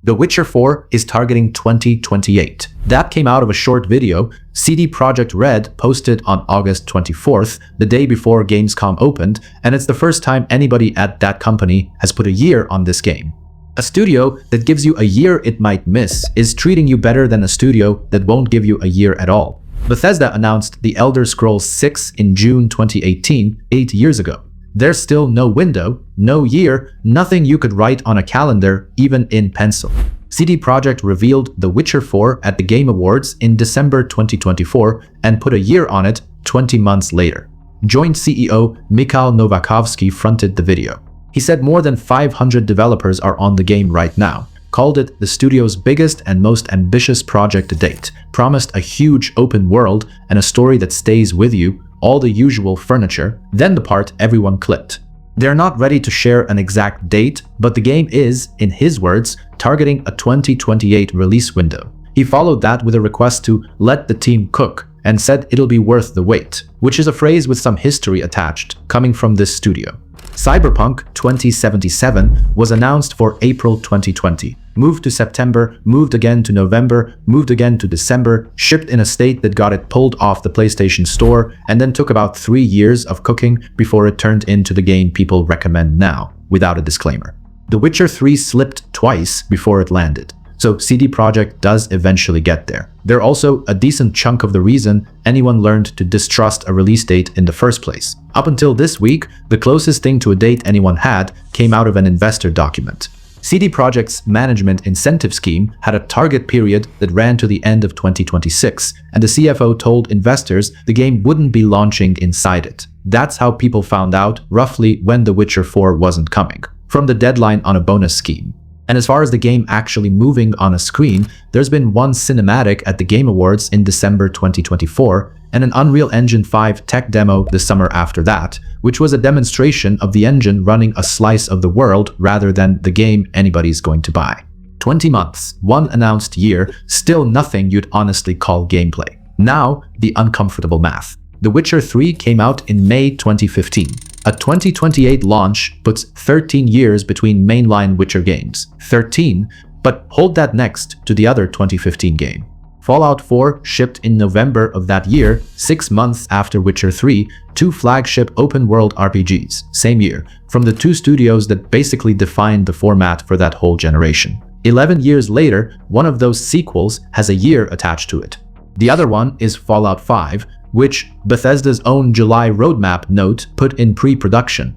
The Witcher 4 is targeting 2028. That came out of a short video CD Projekt Red posted on August 24th, the day before Gamescom opened, and it's the first time anybody at that company has put a year on this game. A studio that gives you a year it might miss is treating you better than a studio that won't give you a year at all. Bethesda announced The Elder Scrolls 6 in June 2018, 8 years ago. There's still no window, no year, nothing you could write on a calendar, even in pencil. CD Projekt revealed The Witcher 4 at the Game Awards in December 2024 and put a year on it 20 months later. Joint CEO Mikhail Novakovsky fronted the video. He said more than 500 developers are on the game right now, called it the studio's biggest and most ambitious project to date, promised a huge open world and a story that stays with you, all the usual furniture, then the part everyone clipped. They're not ready to share an exact date, but the game is, in his words, targeting a 2028 release window. He followed that with a request to let the team cook and said it'll be worth the wait, which is a phrase with some history attached, coming from this studio. Cyberpunk 2077 was announced for April 2020, moved to September, moved again to November, moved again to December, shipped in a state that got it pulled off the PlayStation Store, and then took about 3 years of cooking before it turned into the game people recommend now, without a disclaimer. The Witcher 3 slipped twice before it landed, so CD Projekt does eventually get there. They're also a decent chunk of the reason anyone learned to distrust a release date in the first place. Up until this week, the closest thing to a date anyone had came out of an investor document. CD Projekt's management incentive scheme had a target period that ran to the end of 2026, and the CFO told investors the game wouldn't be launching inside it. That's how people found out roughly when The Witcher 4 wasn't coming, from the deadline on a bonus scheme. And as far as the game actually moving on a screen, there's been one cinematic at the Game Awards in December 2024 and an Unreal Engine 5 tech demo the summer after that, which was a demonstration of the engine running a slice of the world rather than the game anybody's going to buy. 20 months, one announced year, still nothing you'd honestly call gameplay. Now, the uncomfortable math. The Witcher 3 came out in May 2015. A 2028 launch puts 13 years between mainline Witcher games. 13, but hold that next to the other 2015 game. Fallout 4 shipped in November of that year, 6 months after Witcher 3, 2 flagship open-world RPGs, same year, from the 2 studios that basically defined the format for that whole generation. 11 years later, one of those sequels has a year attached to it. The other one is Fallout 5, which Bethesda's own July roadmap note put in pre-production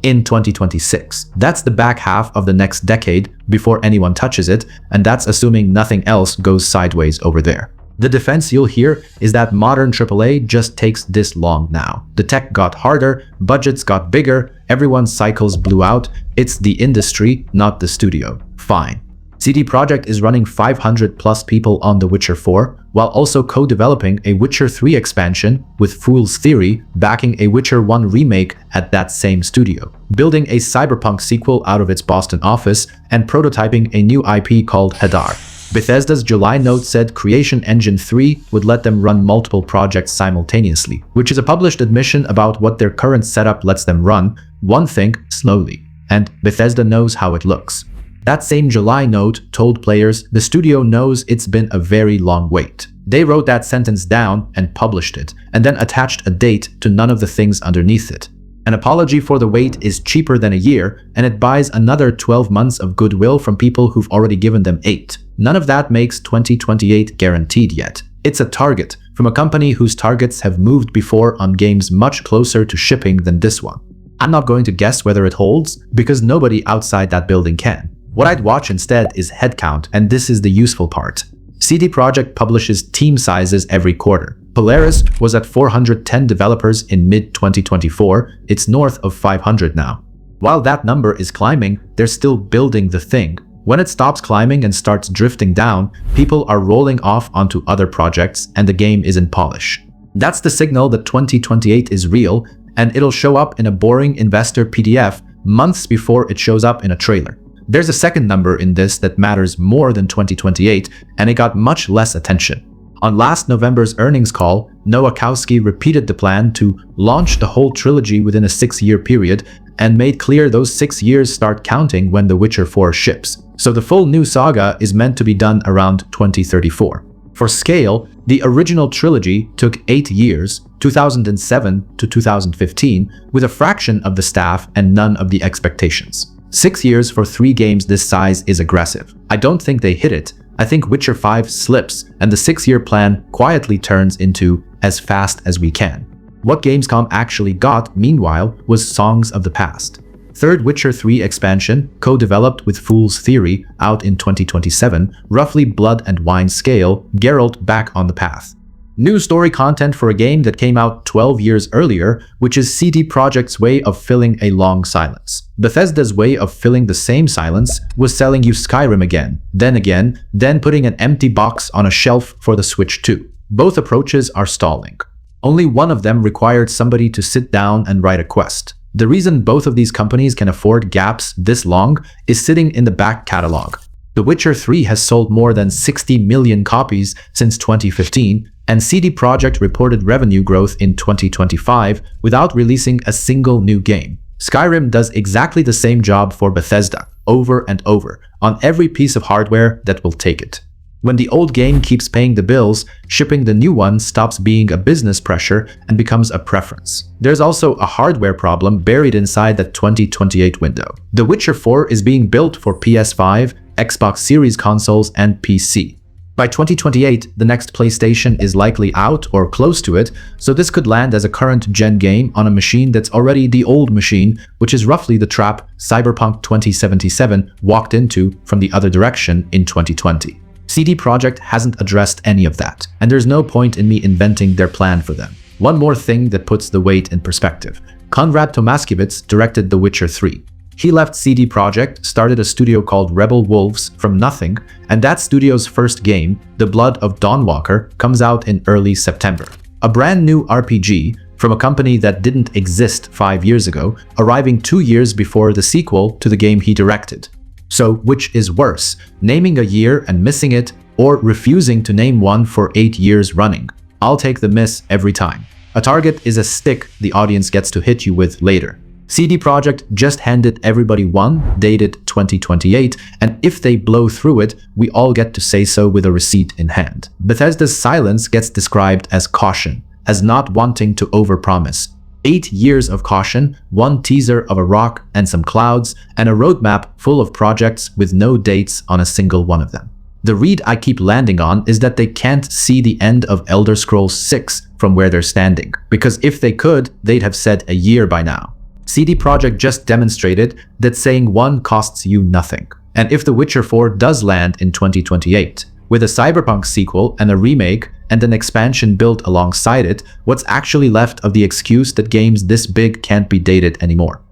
in 2026. That's the back half of the next decade before anyone touches it, and that's assuming nothing else goes sideways over there. The defense you'll hear is that modern AAA just takes this long now. The tech got harder, budgets got bigger, everyone's cycles blew out. It's the industry, not the studio. Fine. CD Projekt is running 500 plus people on The Witcher 4, while also co-developing a Witcher 3 expansion with Fool's Theory backing a Witcher 1 remake at that same studio, building a Cyberpunk sequel out of its Boston office, and prototyping a new IP called Hadar. Bethesda's July note said Creation Engine 3 would let them run multiple projects simultaneously, which is a published admission about what their current setup lets them run, one thing slowly, and Bethesda knows how it looks. That same July note told players the studio knows it's been a very long wait. They wrote that sentence down and published it, and then attached a date to none of the things underneath it. An apology for the wait is cheaper than a year, and it buys another 12 months of goodwill from people who've already given them 8. None of that makes 2028 guaranteed yet. It's a target from a company whose targets have moved before on games much closer to shipping than this one. I'm not going to guess whether it holds, because nobody outside that building can. What I'd watch instead is headcount, and this is the useful part. CD Projekt publishes team sizes every quarter. Polaris was at 410 developers in mid-2024, it's north of 500 now. While that number is climbing, they're still building the thing. When it stops climbing and starts drifting down, people are rolling off onto other projects and the game is in polish. That's the signal that 2028 is real, and it'll show up in a boring investor PDF months before it shows up in a trailer. There's a second number in this that matters more than 2028, and it got much less attention. On last November's earnings call, Nowakowski repeated the plan to launch the whole trilogy within a 6-year period and made clear those 6 years start counting when The Witcher 4 ships. so the full new saga is meant to be done around 2034. For scale, the original trilogy took 8 years, 2007 to 2015, with a fraction of the staff and none of the expectations. 6 years for 3 games this size is aggressive. I don't think they hit it. I think Witcher 5 slips, and the 6-year plan quietly turns into as fast as we can. What Gamescom actually got, meanwhile, was Songs of the Past. Third Witcher 3 expansion, co-developed with Fool's Theory, out in 2027, roughly blood and wine scale, Geralt back on the path. New story content for a game that came out 12 years earlier, which is CD Projekt's way of filling a long silence. Bethesda's way of filling the same silence was selling you Skyrim again, then putting an empty box on a shelf for the Switch 2. Both approaches are stalling. Only one of them required somebody to sit down and write a quest. The reason both of these companies can afford gaps this long is sitting in the back catalog. The Witcher 3 has sold more than 60 million copies since 2015, and CD Projekt reported revenue growth in 2025 without releasing a single new game. Skyrim does exactly the same job for Bethesda, over and over, on every piece of hardware that will take it. When the old game keeps paying the bills, shipping the new one stops being a business pressure and becomes a preference. There's also a hardware problem buried inside that 2028 window. The Witcher 4 is being built for PS5, Xbox Series consoles, and PC. By 2028, the next PlayStation is likely out or close to it, so this could land as a current-gen game on a machine that's already the old machine, which is roughly the trap Cyberpunk 2077 walked into from the other direction in 2020. CD Projekt hasn't addressed any of that, and there's no point in me inventing their plan for them. One more thing that puts the weight in perspective. Konrad Tomaskiewicz directed The Witcher 3. He left CD Projekt, started a studio called Rebel Wolves from nothing, and that studio's first game, The Blood of Dawnwalker, comes out in early September. A brand new RPG from a company that didn't exist 5 years ago, arriving 2 years before the sequel to the game he directed. So, which is worse, naming a year and missing it, or refusing to name one for 8 years running? I'll take the miss every time. A target is a stick the audience gets to hit you with later. CD Projekt just handed everybody one, dated 2028, and if they blow through it, we all get to say so with a receipt in hand. Bethesda's silence gets described as caution, as not wanting to overpromise. 8 years of caution, one teaser of a rock and some clouds, and a roadmap full of projects with no dates on a single one of them. The read I keep landing on is that they can't see the end of Elder Scrolls 6 from where they're standing, because if they could, they'd have said a year by now. CD Projekt just demonstrated that saying one costs you nothing. And if The Witcher 4 does land in 2028, with a Cyberpunk sequel and a remake and an expansion built alongside it, what's actually left of the excuse that games this big can't be dated anymore?